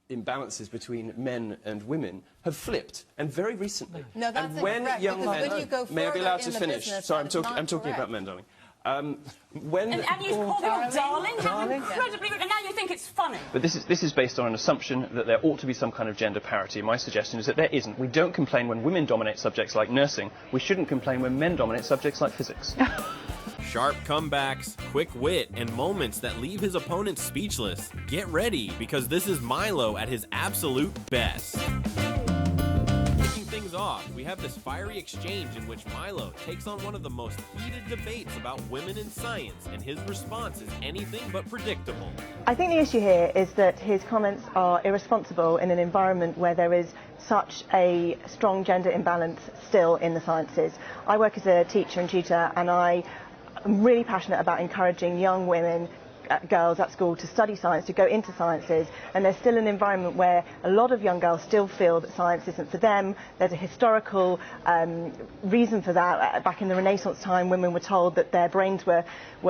imbalances between men and women have flipped, and very recently. No, that's and when incorrect, young men, when you go may I be allowed to further in the finish? business, Sorry, that I'm talking about men, darling. When and you call them darling? How incredibly rude, and now you think it's funny. But this is based on an assumption that there ought to be some kind of gender parity. My suggestion is that there isn't. We don't complain when women dominate subjects like nursing. We shouldn't complain when men dominate subjects like physics. Sharp comebacks, quick wit, and moments that leave his opponents speechless. Get ready, because this is Milo at his absolute best. Kicking things off, we have this fiery exchange in which Milo takes on one of the most heated debates about women in science, and his response is anything but predictable. I think the issue here is that his comments are irresponsible in an environment where there is such a strong gender imbalance still in the sciences. I work as a teacher and tutor, and I'm really passionate about encouraging young women, girls at school to study science, to go into sciences, and there's still an environment where a lot of young girls still feel that science isn't for them. There's a historical reason for that. Back in the Renaissance time, women were told that their brains were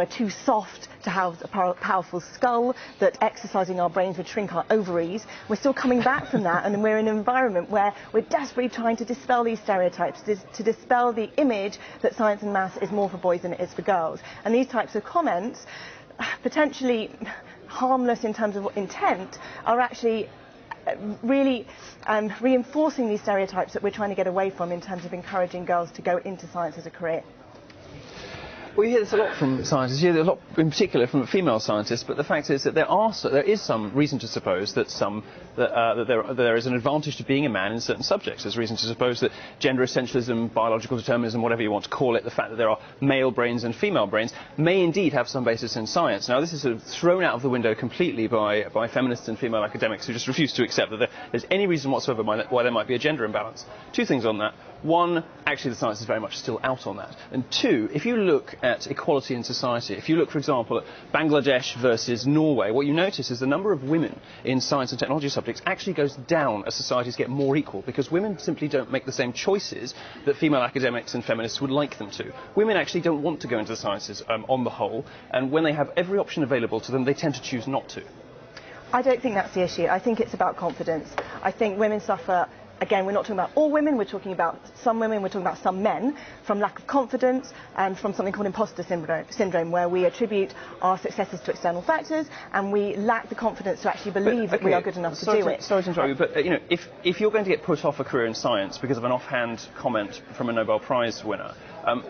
too soft to house a powerful skull, that exercising our brains would shrink our ovaries. We're still coming back from that, and we're in an environment where we're desperately trying to dispel these stereotypes, to dispel the image that science and maths is more for boys than it is for girls. And these types of comments, potentially harmless in terms of intent, are actually really reinforcing these stereotypes that we're trying to get away from in terms of encouraging girls to go into science as a career. Well, you hear this a lot from scientists, you hear a lot in particular from female scientists, but the fact is that there is some reason to suppose that there is an advantage to being a man in certain subjects. There's reason to suppose that gender essentialism, biological determinism, whatever you want to call it, the fact that there are male brains and female brains, may indeed have some basis in science. Now, this is sort of thrown out of the window completely by feminists and female academics who just refuse to accept that there's any reason whatsoever why there might be a gender imbalance. Two things on that. One, actually the science is very much still out on that. And two, if you look at equality in society, if you look, for example, at Bangladesh versus Norway, what you notice is the number of women in science and technology subjects actually goes down as societies get more equal, because women simply don't make the same choices that female academics and feminists would like them to. Women actually don't want to go into the sciences on the whole, and when they have every option available to them, they tend to choose not to. I don't think that's the issue. I think it's about confidence. I think women suffer. Again, we're not talking about all women, we're talking about some women, we're talking about some men, from lack of confidence and from something called imposter syndrome, where we attribute our successes to external factors and we lack the confidence to actually believe that we are good enough to do it. Sorry to interrupt you, but you know, if you're going to get put off a career in science because of an offhand comment from a Nobel Prize winner,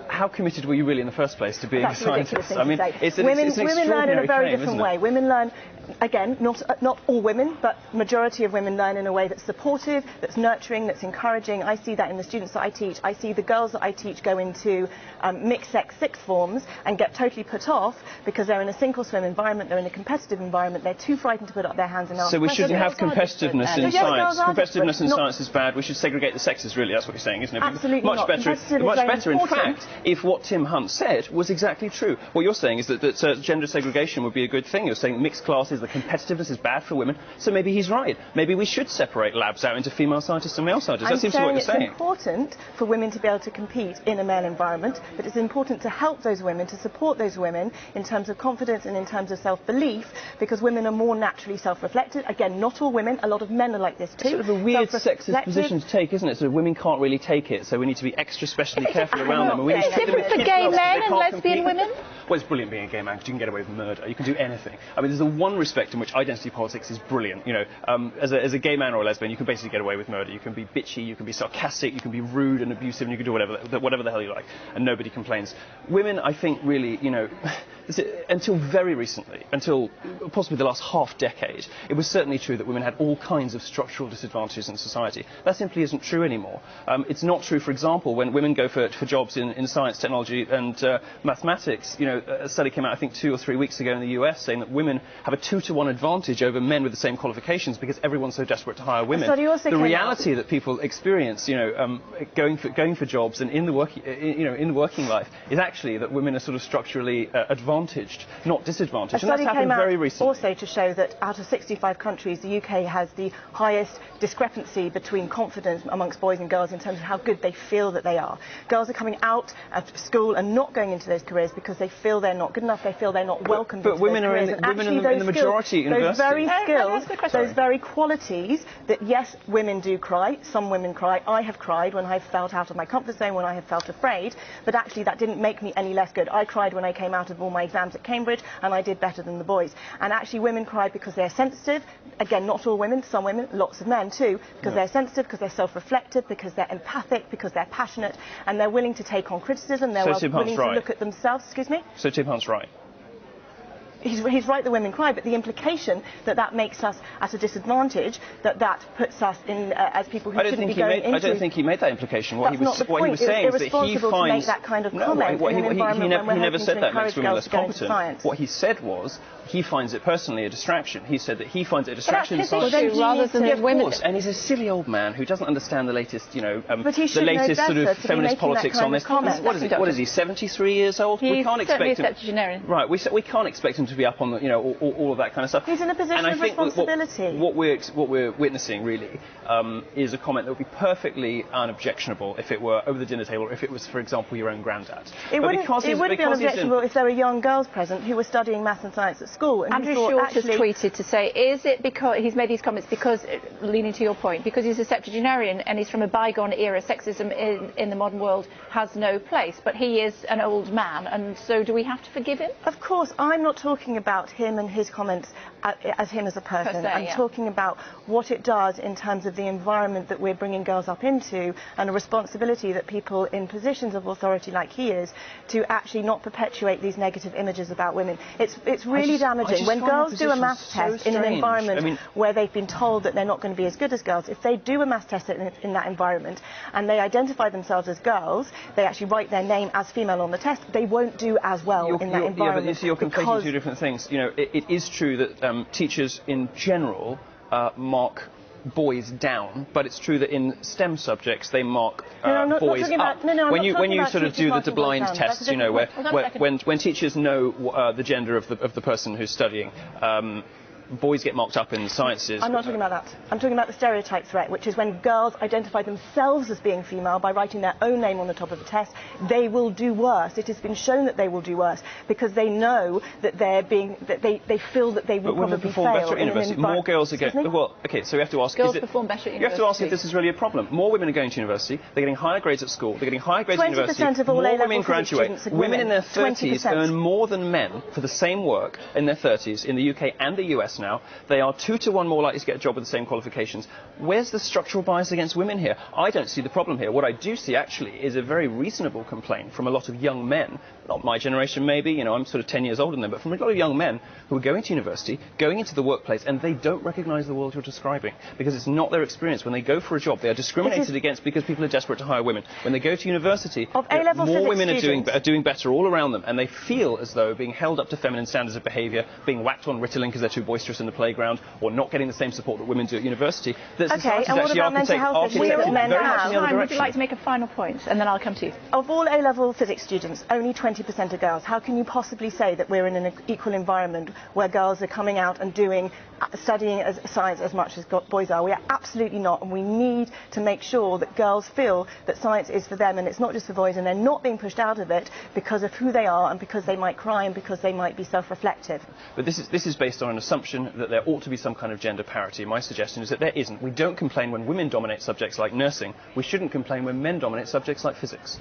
how committed were you really in the first place to being a scientist? I mean, women learn in a very different way. Women learn, again, not all women, but majority of women learn in a way that's supportive, that's nurturing, that's encouraging. I see that in the students that I teach. I see the girls that I teach go into mixed-sex sixth forms and get totally put off because they're in a sink-or-swim environment, they're in a competitive environment, they're too frightened to put up their hands and ask. So we shouldn't have competitiveness in science. Competitiveness in science is bad. We should segregate the sexes, really. That's what you're saying, isn't it? Absolutely not. Much better, in fact, if what Tim Hunt said was exactly true. What you're saying is that gender segregation would be a good thing. You're saying mixed classes, the competitiveness is bad for women. So maybe he's right. Maybe we should separate labs out into female scientists and male scientists. That seems to be what you're saying. It's important for women to be able to compete in a male environment, but it's important to help those women, to support those women in terms of confidence and in terms of self-belief, because women are more naturally self-reflected. Again, not all women, a lot of men are like this too. It's sort of a weird sexist position to take, isn't it? So women can't really take it, so we need to be extra specially careful around them. And we need to treat them with for gay men and lesbian women? Well, it's brilliant being a gay man because you can get away with murder. You can do anything. I mean, there's the one respect in which identity politics is brilliant. You know, as a gay man or a lesbian, you can basically get away with murder. You can be bitchy, you can be sarcastic, you can be rude and abusive, and you can do whatever the hell you like, and nobody complains. Women, I think, really, you know, until very recently, until possibly the last half-decade, it was certainly true that women had all kinds of structural disadvantages in society. That simply isn't true anymore. It's not true, for example, when women go for jobs in science, technology and mathematics. You know, a study came out, I think, 2 or 3 weeks ago in the US saying that women have a 2-to-1 advantage over men with the same qualifications because everyone's so desperate to hire women. The reality that people experience, you know, going for jobs and in the working life is actually that women are sort of structurally advantaged advantaged, not disadvantaged. A And that's study happened came out very recently. also to show that out of 65 countries, the UK has the highest discrepancy between confidence amongst boys and girls in terms of how good they feel that they are. Girls are coming out of school and not going into those careers because they feel they're not good enough, they feel they're not welcomed But into women those are careers. in And women actually in the majority at those very skills, skills, those very qualities that, yes, women do cry, some women cry. I have cried when I've felt out of my comfort zone, when I have felt afraid, but actually that didn't make me any less good. I cried when I came out of all my exams at Cambridge, and I did better than the boys. And actually women cry because they're sensitive. Again, not all women, some women, lots of men too, because they're sensitive, because they're self-reflective, because they're empathic, because they're passionate, and they're willing to take on criticism, they're willing to look at themselves. Excuse me? So Tim Hunt's right. He's right that women cry, but the implication that that makes us at a disadvantage, that puts us in as people who shouldn't be going into... I don't think he made that implication. What he was saying is that he finds... to make that kind of comment in an environment when we're never said that makes women less competent. competent. What he said was he finds it personally a distraction. He said that he finds it a distraction in science. Rather than the women. And he's a silly old man who doesn't understand the latest, but he the latest sort of feminist politics on this. What is he? 73 years old? We can't expect him. Right. We can't expect him to be up on the, all of that kind of stuff. He's in a position of responsibility. What we're witnessing really is a comment that would be perfectly unobjectionable if it were over the dinner table, or if it was, for example, your own granddad. It wouldn't be unobjectionable if there were young girls present who were studying maths and science at school. And Andrew Short has tweeted to say, is it because he's made these comments because, leaning to your point, because he's a septuagenarian and he's from a bygone era, sexism in the modern world has no place, but he is an old man, and so do we have to forgive him? Of course, I'm not talking about him and his comments as him as a person. I'm talking about what it does in terms of the environment that we're bringing girls up into, and a responsibility that people in positions of authority like he is to actually not perpetuate these negative images about women. It's really damaging when girls do a maths test in an environment where they've been told that they're not going to be as good as girls. If they do a maths test in that environment and they identify themselves as girls, they actually write their name as female on the test, they won't do as well in that environment. Yeah, but you see, you're conflating two different things. It is true that teachers in general mark boys down, but it's true that in STEM subjects they mark boys up. When you sort of do the blind tests, when teachers know the gender of the person who's studying, boys get marked up in the sciences. I'm not talking about that. I'm talking about the stereotype threat, which is when girls identify themselves as being female by writing their own name on the top of the test, they will do worse. It has been shown that they will do worse because they know that they feel that they will probably fail better at university. More girls are going. Well, okay, so we have to ask. Girls perform better at university. You have to ask if this is really a problem. More women are going to university. They're getting higher grades at school. They're getting higher grades at university. 20% of all more women graduate. Women in their 30s 20%. earn more than men for the same work in their 30s in the UK and the US now. They are 2 to 1 more likely to get a job with the same qualifications. Where's the structural bias against women here? I don't see the problem here. What I do see, actually, is a very reasonable complaint from a lot of young men, not my generation maybe, I'm sort of 10 years older than them, but from a lot of young men who are going to university, going into the workplace, and they don't recognise the world you're describing, because it's not their experience. When they go for a job, they are discriminated against because people are desperate to hire women. When they go to university, more women are doing better all around them, and they feel as though being held up to feminine standards of behaviour, being whacked on Ritalin because they're too boisterous in the playground, or not getting the same support that women do at university. Okay, and what about mental health issues that men have? Would you like to make a final point, and then I'll come to you? Of all A-level physics students, only 20% are girls. How can you possibly say that we're in an equal environment where girls are coming out and studying science as much as boys are? We are absolutely not, and we need to make sure that girls feel that science is for them, and it's not just for boys, and they're not being pushed out of it because of who they are, and because they might cry, and because they might be self-reflective. But this is based on an assumption that there ought to be some kind of gender parity. My suggestion is that there isn't. We don't complain when women dominate subjects like nursing. We shouldn't complain when men dominate subjects like physics.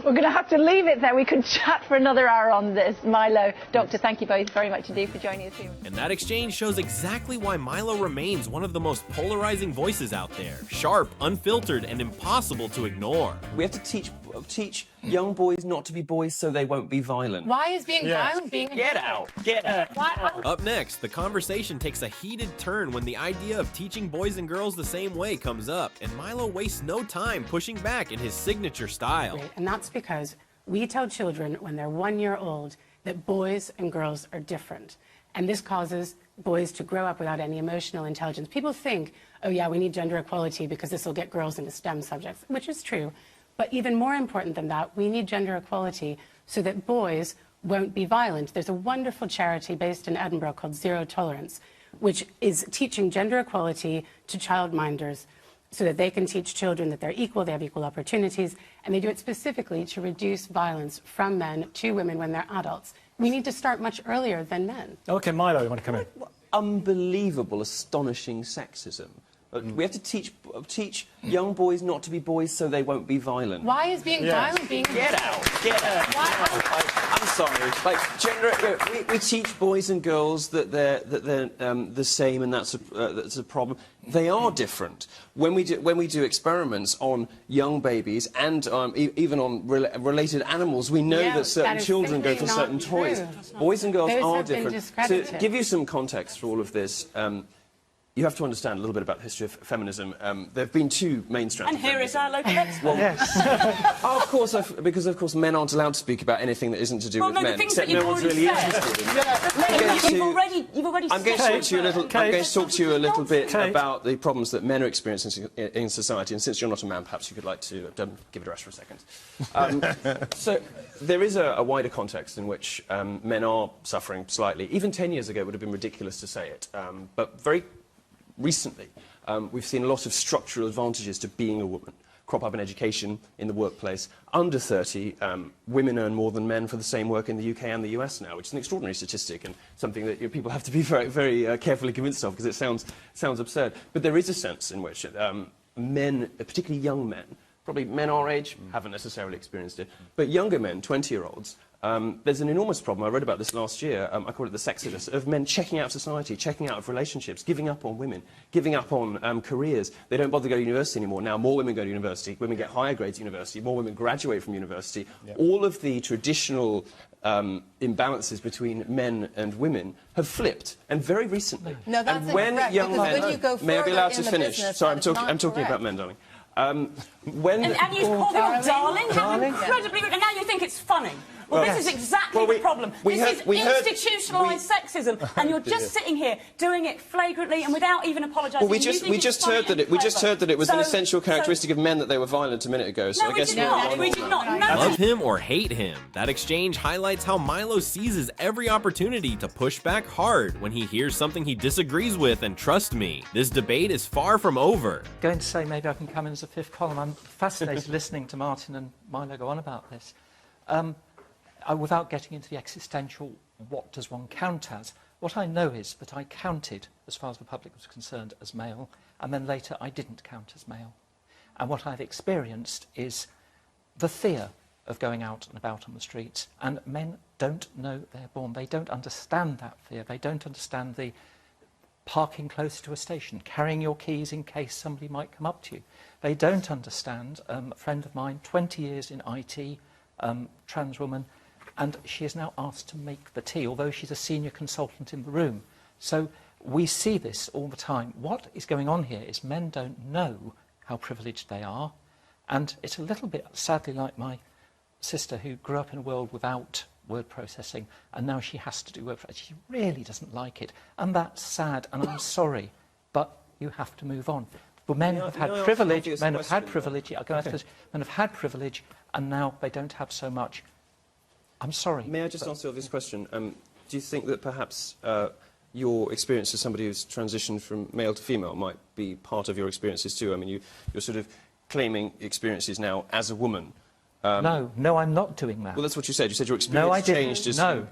We're going to have to leave it there. We could chat for another hour on this. Milo, Doctor, thank you both very much indeed for joining us here. And that exchange shows exactly why Milo remains one of the most polarizing voices out there. Sharp, unfiltered, and impossible to ignore. We have to teach young boys not to be boys so they won't be violent. Why is being violent being Get out! Get out! Up next, the conversation takes a heated turn when the idea of teaching boys and girls the same way comes up, and Milo wastes no time pushing back in his signature style. And that's because we tell children when they're 1 year old that boys and girls are different. And this causes boys to grow up without any emotional intelligence. People think, oh yeah, we need gender equality because this will get girls into STEM subjects, which is true. But even more important than that, we need gender equality so that boys won't be violent. There's a wonderful charity based in Edinburgh called Zero Tolerance, which is teaching gender equality to childminders so that they can teach children that they're equal, they have equal opportunities, and they do it specifically to reduce violence from men to women when they're adults. We need to start much earlier than men. OK, Milo, you want to come in? Unbelievable, astonishing sexism. We have to teach young boys not to be boys so they won't be violent. Why is being violent being... Get out! I'm sorry. Like, gender, we teach boys and girls that they're the same, and that's a problem. They are different. When we do experiments on young babies and even on related animals, we know that certain children go for certain toys. Boys and girls are different. To give you some context for all of this, you have to understand a little bit about the history of feminism. There have been two main strands. And here is our local expert. Well, yes. Of course, because of course men aren't allowed to speak about anything that isn't to do with men. The things except that you've no one's really said. interested in. You've already I'm going to talk to you a little. I'm going to talk to you a little bit about the problems that men are experiencing in society. And since you're not a man, perhaps you could like to give it a rest for a second. So there is a wider context in which men are suffering slightly. Even 10 years ago, it would have been ridiculous to say it, but very recently, we've seen a lot of structural advantages to being a woman crop up in education, in the workplace. Under 30, women earn more than men for the same work in the UK and the US now, which is an extraordinary statistic and something that people have to be very, very carefully convinced of because it sounds absurd. But there is a sense in which men, particularly young men, probably men our age, haven't necessarily experienced it, but younger men, 20-year-olds, there's an enormous problem. I read about this last year. I call it the sexodus, of men checking out of society, checking out of relationships, giving up on women, giving up on careers. They don't bother to go to university anymore. Now more women go to university, women get higher grades at university, more women graduate from university. Yep. All of the traditional imbalances between men and women have flipped, and very recently. No, that's and when incorrect, young men, when you go may I be allowed to in the finish? business, Sorry, I'm talking about men, darling. And you call them darling? How incredibly rude. And now you think it's funny. Well, this is exactly the problem. This is institutionalised sexism, and you're just sitting here doing it flagrantly and without even apologising. Well, we just heard that it was an essential characteristic of men that they were violent a minute ago. So no, I guess we did not. Love him or hate him, that exchange highlights how Milo seizes every opportunity to push back hard when he hears something he disagrees with, and trust me, this debate is far from over. Going to say maybe I can come in as a fifth column. I'm fascinated listening to Martin and Milo go on about this. Without getting into the existential, what does one count as, what I know is that I counted, as far as the public was concerned, as male, and then later I didn't count as male. And what I've experienced is the fear of going out and about on the streets, and men don't know they're born. They don't understand that fear. They don't understand the parking close to a station, carrying your keys in case somebody might come up to you. They don't understand, a friend of mine, 20 years in IT, trans woman, and she is now asked to make the tea, although she's a senior consultant in the room. So we see this all the time. What is going on here is men don't know how privileged they are, and it's a little bit, sadly, like my sister who grew up in a world without word processing, and now she has to do word processing. She really doesn't like it, and that's sad, and I'm sorry, but you have to move on. But men have had privilege, men have had privilege, men have had privilege, and now they don't have so much. I'm sorry. May I just answer your obvious question? Do you think that perhaps your experience as somebody who's transitioned from male to female might be part of your experiences too? I mean, you're sort of claiming experiences now as a woman. No, I'm not doing that. Well, that's what you said. You said your experience changed as... No.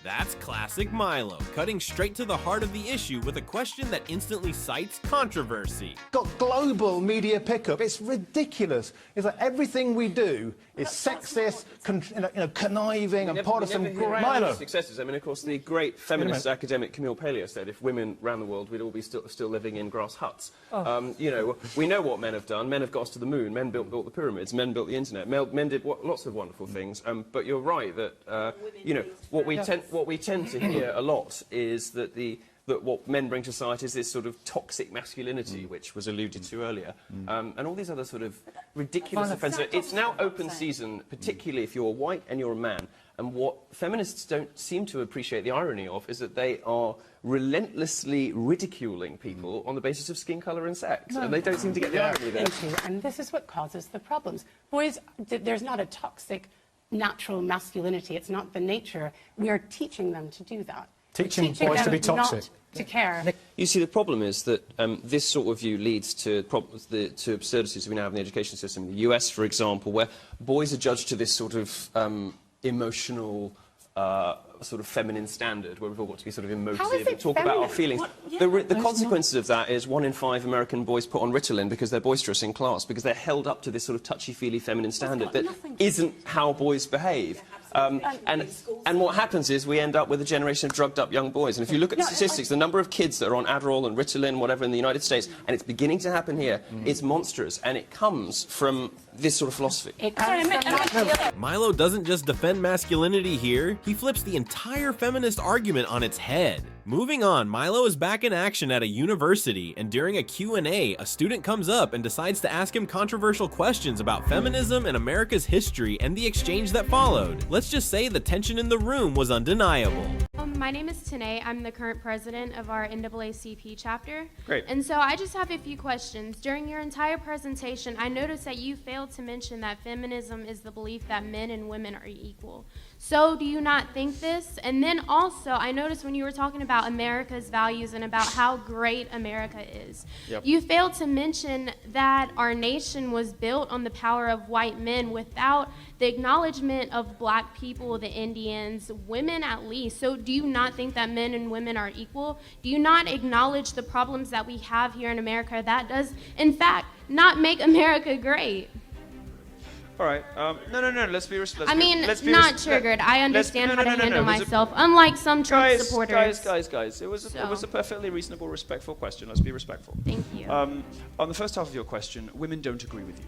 That's classic Milo, cutting straight to the heart of the issue with a question that instantly cites controversy. Got global media pickup. It's ridiculous. It's like everything we do is sexist, conniving, and part of some great... Milo. Successes. I mean, of course, the great feminist academic Camille Paglia said if women ran the world, we'd all be still living in grass huts. We know what men have done. Men have got us to the moon. Men built the pyramids. Men built the internet. Men did lots of wonderful things, but you're right that what we tend to hear a lot is that what men bring to society is this sort of toxic masculinity, which was alluded to earlier, and all these other sort of ridiculous offences. It's now open season, particularly if you're white and you're a man. And what feminists don't seem to appreciate the irony of is that they are relentlessly ridiculing people on the basis of skin colour and sex. And they don't seem to get the irony there. And this is what causes the problems. Boys, there's not a toxic natural masculinity. It's not the nature. We are teaching them to do that. Teaching boys to be toxic. Not to care. You see, the problem is that this sort of view leads to problems, to absurdities we now have in the education system. In the US, for example, where boys are judged to this sort of emotional, sort of feminine standard, where we've all got to be sort of emotive and talk about our feelings. The consequences of that is 1 in 5 American boys put on Ritalin because they're boisterous in class, because they're held up to this sort of touchy-feely feminine standard that isn't how boys behave. And what happens is we end up with a generation of drugged-up young boys. And if you look at the statistics, the number of kids that are on Adderall and Ritalin, whatever, in the United States, and it's beginning to happen here, it's monstrous, and it comes from this sort of philosophy. Milo doesn't just defend masculinity here, he flips the entire feminist argument on its head. Moving on, Milo is back in action at a university, and during a Q&A, a student comes up and decides to ask him controversial questions about feminism and America's history and the exchange that followed. Let's just say the tension in the room was undeniable. My name is Tanae. I'm the current president of our NAACP chapter. Great. And so I just have a few questions. During your entire presentation, I noticed that you failed to mention that feminism is the belief that men and women are equal. So do you not think this? And then also, I noticed when you were talking about America's values and about how great America is, you failed to mention that our nation was built on the power of white men without the acknowledgement of black people, the Indians, women at least. So do you not think that men and women are equal? Do you not acknowledge the problems that we have here in America that does, in fact, not make America great? All right. No. Let's be respectful. I mean, not triggered. I understand how to handle myself, unlike some Trump supporters. Guys. It was a perfectly reasonable, respectful question. Let's be respectful. Thank you. On the first half of your question, women don't agree with you.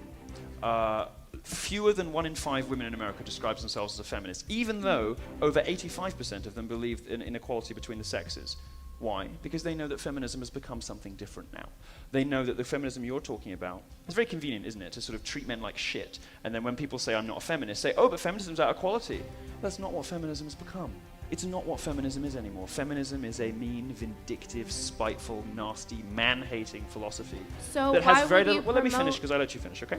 Fewer than 1 in 5 women in America describes themselves as a feminist, even though over 85% of them believe in inequality between the sexes. Why? Because they know that feminism has become something different now. They know that the feminism you're talking about, it's very convenient, isn't it, to sort of treat men like shit, and then when people say, I'm not a feminist, say, oh, but feminism's out of quality. That's not what feminism has become. It's not what feminism is anymore. Feminism is a mean, vindictive, spiteful, nasty, man-hating philosophy. So that why has very would you little, well, let me finish, promote- because I let you finish, okay?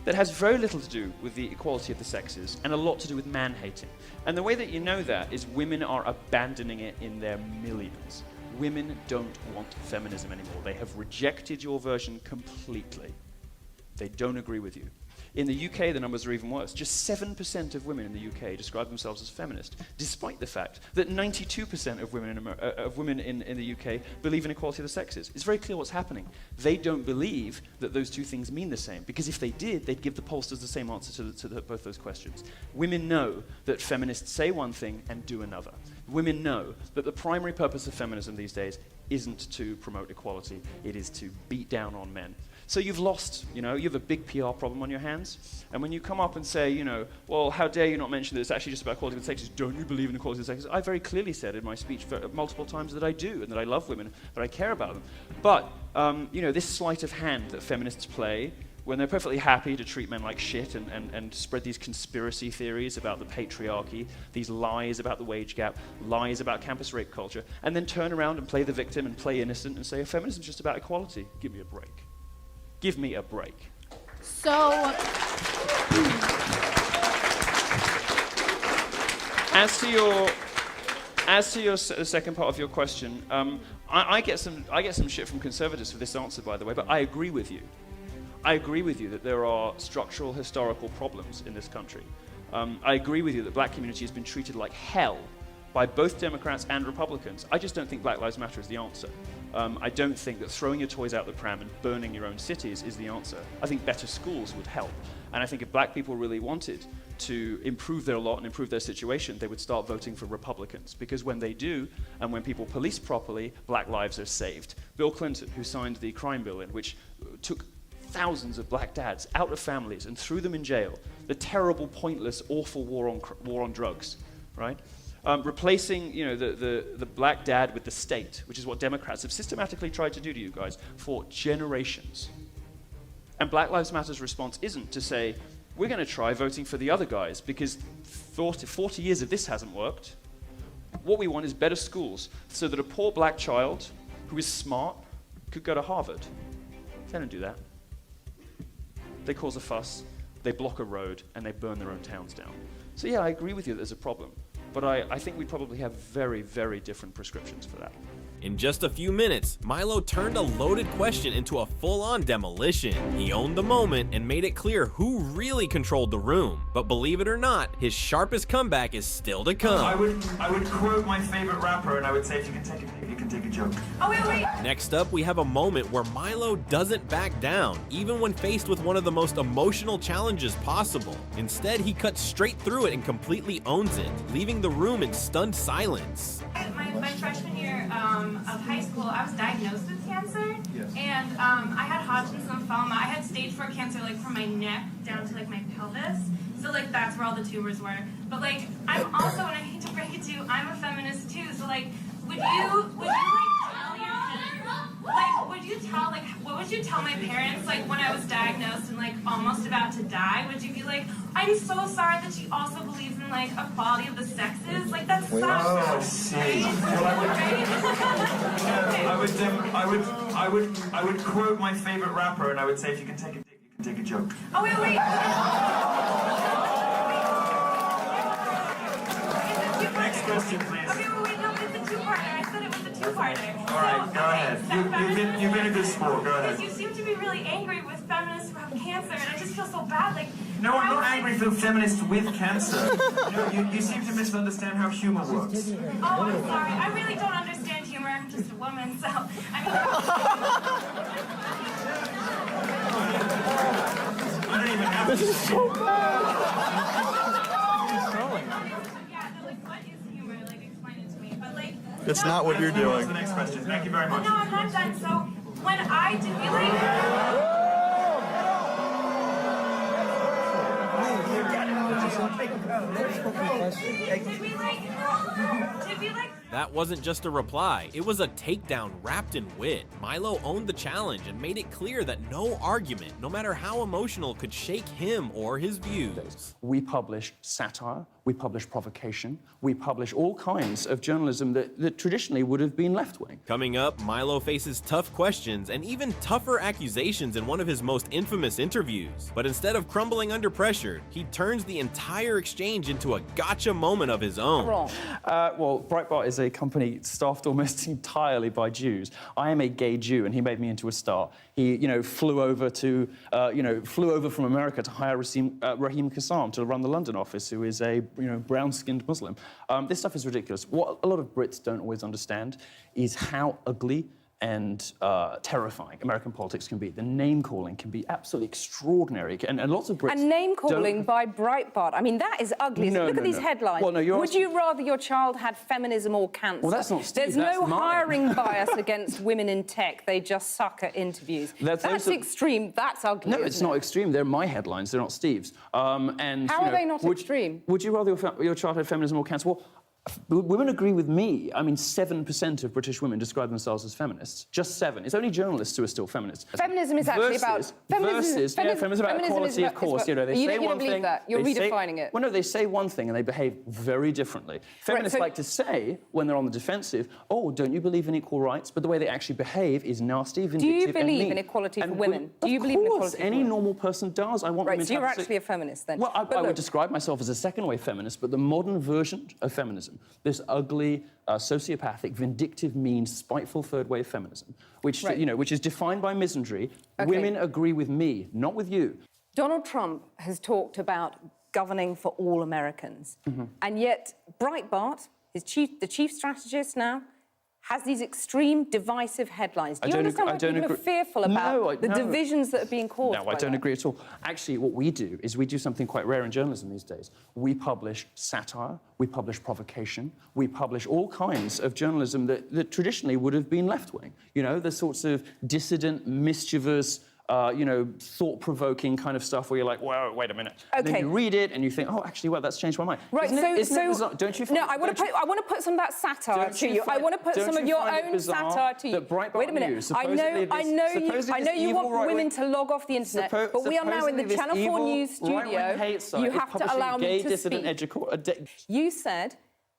That has very little to do with the equality of the sexes, and a lot to do with man-hating. And the way that you know that is women are abandoning it in their millions. Women don't want feminism anymore. They have rejected your version completely. They don't agree with you. In the UK, the numbers are even worse. Just 7% of women in the UK describe themselves as feminist, despite the fact that 92% of women in the UK believe in equality of the sexes. It's very clear what's happening. They don't believe that those two things mean the same, because if they did, they'd give the pollsters the same answer to both those questions. Women know that feminists say one thing and do another. Women know that the primary purpose of feminism these days isn't to promote equality, it is to beat down on men. So you've lost, you have a big PR problem on your hands. And when you come up and say, well, how dare you not mention that it's actually just about equality of the sexes, don't you believe in equality of the sexes? I very clearly said in my speech multiple times that I do, and that I love women, that I care about them. But, this sleight of hand that feminists play, when they're perfectly happy to treat men like shit and spread these conspiracy theories about the patriarchy, these lies about the wage gap, lies about campus rape culture, and then turn around and play the victim and play innocent and say, feminism's just about equality. Give me a break. Give me a break. So, as to your second part of your question, I get some shit from conservatives for this answer, by the way, but I agree with you. I agree with you that there are structural historical problems in this country. I agree with you that the black community has been treated like hell by both Democrats and Republicans. I just don't think Black Lives Matter is the answer. I don't think that throwing your toys out the pram and burning your own cities is the answer. I think better schools would help. And I think if black people really wanted to improve their lot and improve their situation, they would start voting for Republicans. Because when they do, and when people police properly, black lives are saved. Bill Clinton, who signed the crime bill in which took thousands of black dads out of families and threw them in jail, the terrible, pointless, awful war on drugs, right? Replacing, the black dad with the state, which is what Democrats have systematically tried to do to you guys for generations. And Black Lives Matter's response isn't to say, we're going to try voting for the other guys because 40 years of this hasn't worked. What we want is better schools so that a poor black child who is smart could go to Harvard. They don't do that. They cause a fuss they block a road, and they burn their own towns down. So yeah, I agree with you that there's a problem. But I think we probably have very, very different prescriptions for that. In just a few minutes, Milo turned a loaded question into a full-on demolition. He owned the moment and made it clear who really controlled the room. But believe it or not, his sharpest comeback is still to come. I would quote my favorite rapper, and I would say, if you can take a joke. Oh, wait. Next up, we have a moment where Milo doesn't back down, even when faced with one of the most emotional challenges possible. Instead, he cuts straight through it and completely owns it, leaving the room in stunned silence. My freshman year of high school, I was diagnosed with cancer, and I had Hodgkin's lymphoma. I had stage 4 cancer, like from my neck down to like my pelvis. So like that's where all the tumors were. But like I'm also, and I hate to break it to you, I'm a feminist too. So like, would you what would you tell my parents like when I was diagnosed and like almost about to die? Would you be like, I'm so sorry that she also believes in like equality of the sexes? Like that's such I see. Well, I would quote my favorite rapper, and I would say, if you can take a dick, you can take a joke. Oh wait. Next question, please. Okay, wait, no, it's a two-parter. I said it was a two-parter. All right, go ahead. You've been a good sport. Go ahead. Because you seem to be really angry with feminists who have cancer, and I just feel so bad. Like, no, I'm not angry for feminists with cancer. You seem to misunderstand how humor works. Oh, I'm sorry. I really don't understand humor. I'm just a woman, so I don't even have to. This is so bad. It's not what you're doing. The next question. Thank you very much. No, I'm not done. So when I do like. That wasn't just a reply, it was a takedown wrapped in wit. Milo owned the challenge and made it clear that no argument, no matter how emotional, could shake him or his views. We publish satire, we publish provocation, we publish all kinds of journalism that traditionally would have been left-wing. Coming up, Milo faces tough questions and even tougher accusations in one of his most infamous interviews. But instead of crumbling under pressure, he turns the entire exchange into a gotcha moment of his own. Well, Breitbart is a company staffed almost entirely by Jews. I am a gay Jew, and he made me into a star. He, flew over from America to hire Raheem Kassam to run the London office, who is a, brown-skinned Muslim. This stuff is ridiculous. What a lot of Brits don't always understand is how ugly and terrifying American politics can be. The name-calling can be absolutely extraordinary, and lots of Brits... And name-calling by Breitbart. I mean, that is ugly. Look at these headlines. Well, no, would you rather your child had feminism or cancer? Well, that's not Steve, There's no hiring bias against women in tech. They just suck at interviews. That's extreme. That's ugly. No, it's not extreme. They're my headlines. They're not Steve's. And how are they not extreme? Would you rather your child had feminism or cancer? Well, women agree with me. I mean, 7% of British women describe themselves as feminists. Just 7. It's only journalists who are still feminists. Feminism is actually about... Feminism is about equality, of course. They say one thing... That. You're redefining it. Well, no, they say one thing and they behave very differently. Feminists like to say, when they're on the defensive, oh, don't you believe in equal rights? But the way they actually behave is nasty, vindictive, Do you believe in equality for women? Do you believe in equality for women? Any normal person does. I want women to so you're actually a feminist, then? Well, I would describe myself as a second-wave feminist, but the modern version of feminism, this ugly, sociopathic, vindictive, mean, spiteful third-wave feminism, which is defined by misandry. Okay. Women agree with me, not with you. Donald Trump has talked about governing for all Americans, and yet Breitbart, the chief strategist now, has these extreme, divisive headlines. Do you understand why people are fearful about the divisions that are being caused? No, I don't agree at all. Actually, what we do is we do something quite rare in journalism these days. We publish satire, we publish provocation, we publish all kinds of journalism that traditionally would have been left-wing. The sorts of dissident, mischievous, thought-provoking kind of stuff where you're like, whoa, wait a minute. Okay. And then you read it and you think, oh, actually, well, that's changed my mind. Right, Isn't it bizarre? Don't you find... No, I want to put some of that satire to you. I want to put some of your own satire to you. Wait a minute. I know you want women to log off the internet, but we are now in the Channel 4 News studio. You have to allow me to speak. You said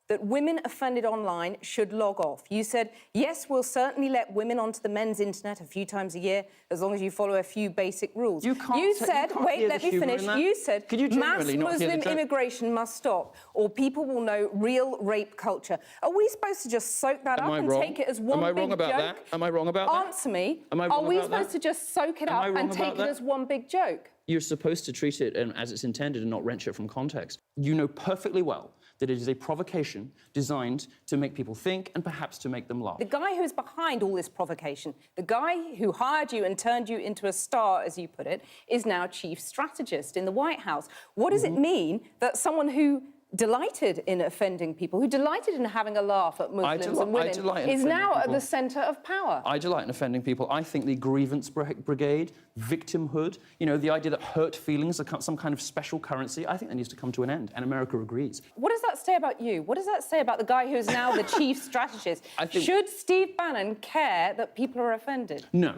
that women offended online should log off. You said, yes, we'll certainly let women onto the men's internet a few times a year, as long as you follow a few basic rules. You said, wait, let me finish. You said, mass Muslim immigration must stop, or people will know real rape culture. Are we supposed to just soak that up and take it as one big joke? Am I wrong about that? Am I wrong about that? Answer me. Am I wrong Are we about supposed that? to just soak it up and take it as one big joke? You're supposed to treat it as it's intended and not wrench it from context. You know perfectly well that it is a provocation designed to make people think and perhaps to make them laugh. The guy who's behind all this provocation, the guy who hired you and turned you into a star, as you put it, is now chief strategist in the White House. What does it mean that someone who delighted in offending people, who delighted in having a laugh at Muslims and women, is now at the centre of power? I delight in offending people. I think the grievance brigade, victimhood, you know, the idea that hurt feelings are some kind of special currency, I think that needs to come to an end, and America agrees. What does that say about you? What does that say about the guy who's now the chief strategist? Should Steve Bannon care that people are offended? No,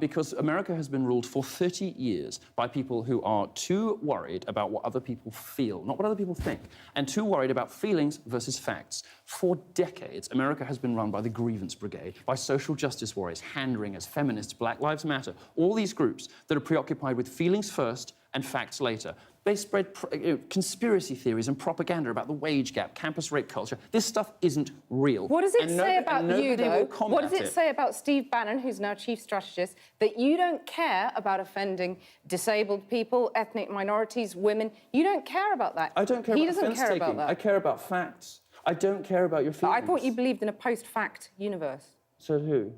because America has been ruled for 30 years by people who are too worried about what other people feel, not what other people think, and too worried about feelings versus facts. For decades, America has been run by the grievance brigade, by social justice warriors, hand-wringers, feminists, Black Lives Matter, all these groups that are preoccupied with feelings first and facts later. They spread conspiracy theories and propaganda about the wage gap, campus rape culture. This stuff isn't real. What does it say about you, though? What does it say about Steve Bannon, who's now chief strategist, that you don't care about offending disabled people, ethnic minorities, women? You don't care about that. I don't care about offense taking. About that. I care about facts. I don't care about your feelings. I thought you believed in a post-fact universe. So who?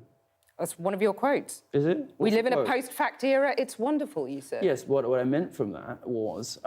That's one of your quotes. Is it? We live in a post-fact era. It's wonderful, you said. Yes, what I meant from that was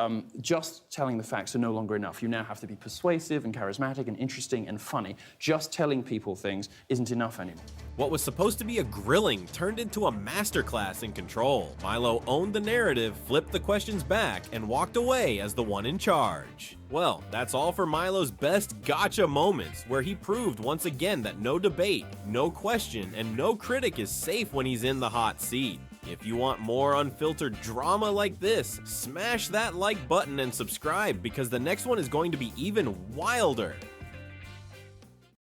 just telling the facts are no longer enough. You now have to be persuasive and charismatic and interesting and funny. Just telling people things isn't enough anymore. What was supposed to be a grilling turned into a masterclass in control. Milo owned the narrative, flipped the questions back, and walked away as the one in charge. Well, that's all for Milo's best gotcha moments, where he proved once again that no debate, no question, and no critic is safe when he's in the hot seat. If you want more unfiltered drama like this, smash that like button and subscribe, because the next one is going to be even wilder.